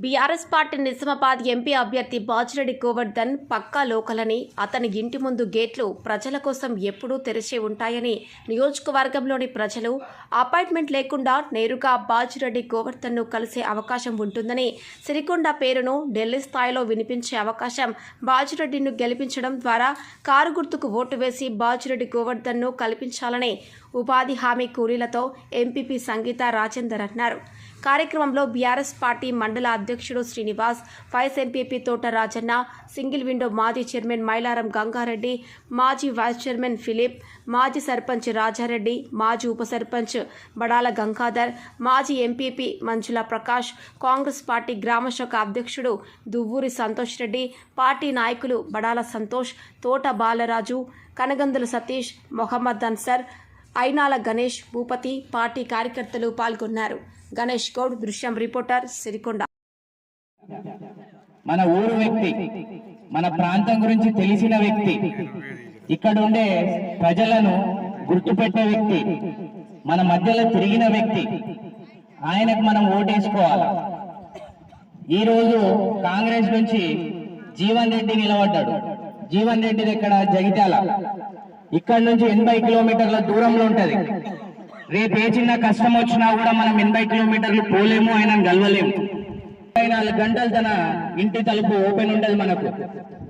BRS party Nizamabad MP అభ్యర్థి బాజిరెడ్డి గోవర్ధన్ పక్కా లోకలని, అతని ఇంటి ముందు గేట్లు ప్రజల కోసం ఎప్పుడూ తెరిచే ఉంటాయని నియోజకవర్గంలోని ప్రజలు అపాయింట్మెంట్ లేకుండా నేరుగా బాజిరెడ్డి గోవర్ధన్ను కలిసే అవకాశం ఉంటుందని, సిరికొండ పేరును ఢిల్లీ స్థాయిలో వినిపించే అవకాశం బాజిరెడ్డిని గెలిపించడం ద్వారా కారు గుర్తుకు ఓటు వేసి బాజిరెడ్డి గోవర్ధన్ను కల్పించాలని ఉపాధి హామీ కూలీలతో ఎంపీపీ సంగీత రాజేందర్ అన్నారు. కార్యక్రమంలో బీఆర్ఎస్ పార్టీ మండల అధ్యక్షుడు శ్రీనివాస్, వైస్ ఎంపీపీ తోట రాజన్న, సింగిల్ విండో మాజీ చైర్మన్ మైలారం గంగారెడ్డి, మాజీ వైస్ చైర్మన్ ఫిలిప్, మాజీ సర్పంచ్ రాజారెడ్డి, మాజీ ఉప సర్పంచ్ బడాల గంగాధర్, మాజీ ఎంపీపీ మంజుల ప్రకాష్, కాంగ్రెస్ పార్టీ గ్రామశాఖ అధ్యక్షుడు దువ్వూరి సంతోష్ రెడ్డి, పార్టీ నాయకులు బడాల సంతోష్, తోట బాలరాజు, కనగందుల సతీష్, మొహమ్మద్ అన్సర్, ఐనాల గణేష్, భూపతి, పార్టీ కార్యకర్తలు పాల్గొన్నారు. గణేష్ గౌడ్, దృశ్యం రిపోర్టర్, సిరికొండ. మన ఊరు వ్యక్తి, మన ప్రాంతం గురించి తెలిసిన వ్యక్తి, ఇక్కడ ఉండే ప్రజలను గుర్తుపెట్టే వ్యక్తి, మన మధ్యలో తిరిగిన వ్యక్తి, ఆయనకు మనం ఓటేసుకోవాలి. ఈరోజు కాంగ్రెస్ నుంచి జీవన్ రెడ్డి నిలబడ్డాడు. జీవన్ రెడ్డి దగ్గర జగిత్యాల, ఇక్కడ నుంచి 80 కిలోమీటర్ల దూరంలో ఉంటది. రేపు ఏ చిన్న కష్టం వచ్చినా కూడా మనం 80 కిలోమీటర్లు పోలేము, ఆయనను గెలవలేము. 24 గంటలు తన ఇంటి తలుపు ఓపెన్ ఉంటది మనకు.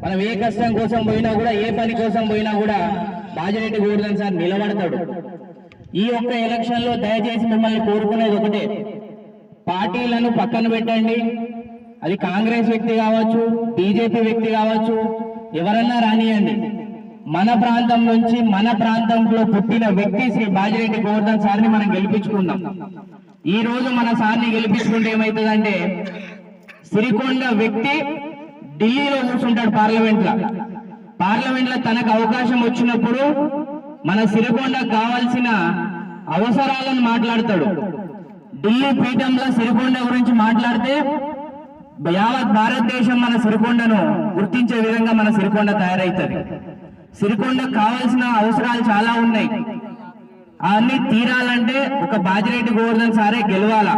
మనం ఏ కష్టం కోసం పోయినా కూడా, ఏ పని కోసం పోయినా కూడా బాజిరెడ్డి గోవర్ధన్ సార్ నిలబడతాడు. ఈ ఒక్క ఎలక్షన్ లో దయచేసి మిమ్మల్ని కోరుకునేది ఒకటే, పార్టీలను పక్కన పెట్టండి. అది కాంగ్రెస్ వ్యక్తి కావచ్చు, బీజేపీ వ్యక్తి కావచ్చు, ఎవరన్నా రానియండి. మన ప్రాంతం నుంచి, మన ప్రాంతంలో పుట్టిన వ్యక్తి శ్రీ బాజిరెడ్డి గోవర్ధన్ సార్ని మనం గెలిపించుకుందాం. ఈ రోజు మన సార్ని గెలిపించుకుంటే ఏమవుతుందంటే, సిరికొండ వ్యక్తి ఢిల్లీలో కూర్చుంటాడు పార్లమెంట్ లో తనకు అవకాశం వచ్చినప్పుడు మన సిరికొండకు కావాల్సిన అవసరాలను మాట్లాడతాడు. ఢిల్లీ పీఠంలో సిరికొండ గురించి మాట్లాడితే యావత్ భారతదేశం మన సిరికొండను గుర్తించే విధంగా మన సిరికొండ తయారవుతుంది. సిరికొండకు కావాల్సిన అవసరాలు చాలా ఉన్నాయి. అవన్నీ తీరాలంటే ఒక బాజిరెడ్డి గోవర్ధన్ సారే గెలవాల.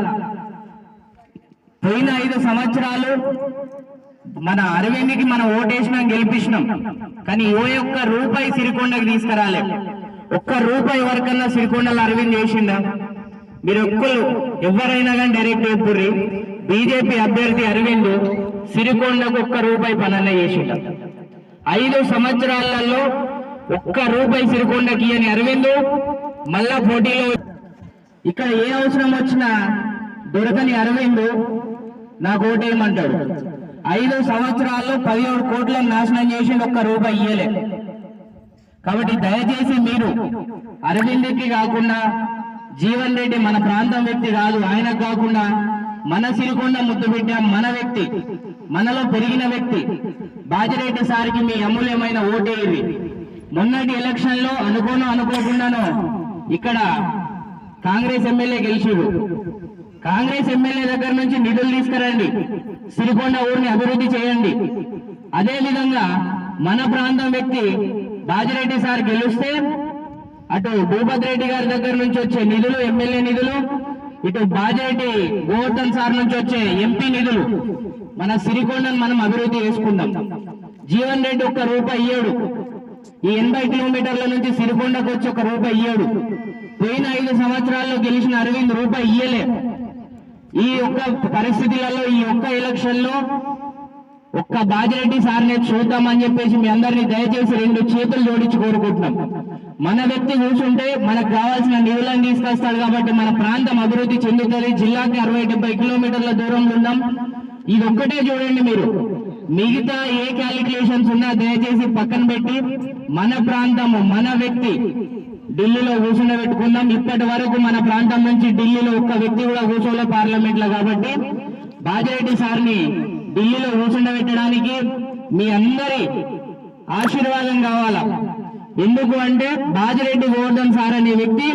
పోయిన 5 సంవత్సరాలు మన అరవింద్కి మనం ఓటేసినాం, గెలిపించినాం. కానీ ఒక్క రూపాయి సిరికొండకి తీసుకురాలే. ఒక్క రూపాయి వరకన్నా సిరికొండలో అరవింద్ చేసిందా? మీరు ఎవరైనా కానీ డైరెక్ట్ చెప్పుర్రి, బీజేపీ అభ్యర్థి అరవింద్ సిరికొండకు ఒక్క రూపాయి పనన్నా చేసిండ? 5 సంవత్సరాలలో ఒక్క రూపాయి సిరికొండకి అని అరవింద్ మళ్ళా పోటీలో ఇక్కడ ఏ అవసరం వచ్చినా దొరకని అరవింద్ నాకు ఓటేయమంటాడు. 5 సంవత్సరాల్లో 17 కోట్లను నాశనం చేసి ఒక్క రూపాయి ఇయ్యలే. కాబట్టి దయచేసి మీరు అరవింద్కి కాకుండా, జీవన్ రెడ్డి మన ప్రాంతం వ్యక్తి కాదు, ఆయనకు కాకుండా మన సిరికొండ ముద్దు బిడ్డ, మన వ్యక్తి, మనలో పెరిగిన వ్యక్తి బాజిరెడ్డి సార్కి మీ అమూల్యమైన ఓటేది. మొన్నటి ఎలక్షన్ లో అనుకోకుండాను ఇక్కడ కాంగ్రెస్ ఎమ్మెల్యే గెలిచిడు. కాంగ్రెస్ ఎమ్మెల్యే దగ్గర నుంచి నిధులు తీసుకురండి, సిరికొండ ఊరిని అభివృద్ధి చేయండి. అదే విధంగా మన ప్రాంతం వ్యక్తి బాజిరెడ్డి సార్ గెలిస్తే అటు భూపతి రెడ్డి గారి దగ్గర నుంచి వచ్చే నిధులు, ఎమ్మెల్యే నిధులు, ఇటు బాజిరెడ్డి గోవర్ధన్ సార్ నుంచి వచ్చే ఎంపీ నిధులు, మన సిరికొండను మనం అభివృద్ధి చేసుకుందాం. జీవన్ రెడ్డి ఒక్క రూపాయి ఇయ్యాడు. ఈ 80 కిలోమీటర్ల నుంచి సిరికొండకు వచ్చి ఒక్క రూపాయి ఇయ్యాడు. పోయిన 5 సంవత్సరాల్లో గెలిచిన అరవింద్ రూపాయి ఇయ్యలే. ఈ ఒక్క పరిస్థితులలో, ఈ ఒక్క ఎలక్షన్ లో ఒక్క బాజిరెడ్డి సార్ని చూద్దామని చెప్పేసి మీ అందరినీ దయచేసి 2 చేతులు జోడించి కోరుకుంటున్నాం. మన వ్యక్తి కూర్చుంటే మనకు కావాల్సిన నిధులను తీసుకొస్తాడు కాబట్టి మన ప్రాంతం అభివృద్ధి చెందుతుంది. జిల్లాకి 60-70 కిలోమీటర్ల దూరంలో ఉన్నాం. ఇది ఒక్కటే చూడండి మీరు. మిగతా ఏ క్యాలిక్యులేషన్స్ ఉన్నా దయచేసి పక్కన పెట్టి మన ప్రాంతము, మన వ్యక్తి ఢిల్లీలో కూర్చుండబెట్టుకుందాం. ఇప్పటి వరకు మన ప్రాంతం నుంచి ఢిల్లీలో ఒక్క వ్యక్తి కూడా కూర్చోలే పార్లమెంట్ లో. కాబట్టి బాజిరెడ్డి సార్ని ఢిల్లీలో కూర్చుండబెట్టడానికి మీ అందరి ఆశీర్వాదం కావాలా. ఎందుకు అంటే బాజిరెడ్డి గోవర్ధన్ సార్ అనే వ్యక్తి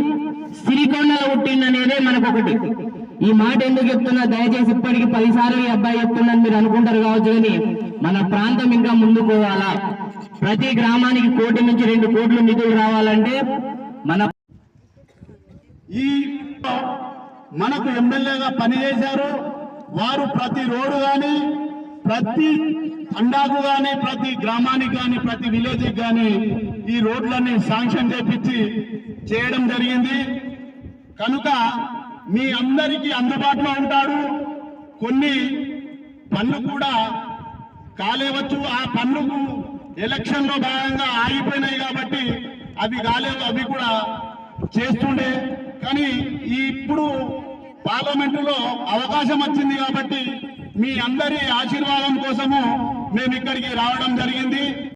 సిరికొండలో పుట్టిందనేదే మనకొకటి. ఈ మాట ఎందుకు చెప్తున్నా, దయచేసి ఇప్పటికి 10 సార్లు ఈ అబ్బాయి చెప్తున్నాను మీరు అనుకుంటారు కావచ్చు, కానీ మన ప్రాంతం ఇంకా ముందుకు పోవాలా. ప్రతి గ్రామానికి 1 కోటి నుంచి 2 కోట్లు నిధులు రావాలంటే మనకు ఎమ్మెల్యేగా పనిచేశారు. వారు ప్రతి రోడ్డు కానీ ప్రతి తండాకు కానీ ప్రతి గ్రామానికి కానీ ప్రతి విలేజ్కి కానీ ఈ రోడ్లన్నీ శాంక్షన్ చేపించి చేయడం జరిగింది. కనుక మీ అందరికీ అందుబాటులో ఉంటాడు. కొన్ని పనులు కూడా కాలేవచ్చు, ఆ పనులకు ఎలక్షన్ లో భాగంగా ఆగిపోయినాయి కాబట్టి అవి కాలేవు, అవి కూడా చేస్తుండే. కానీ ఇప్పుడు పార్లమెంటులో అవకాశం వచ్చింది కాబట్టి మీ అందరి ఆశీర్వాదం కోసము మేము ఇక్కడికి రావడం జరిగింది.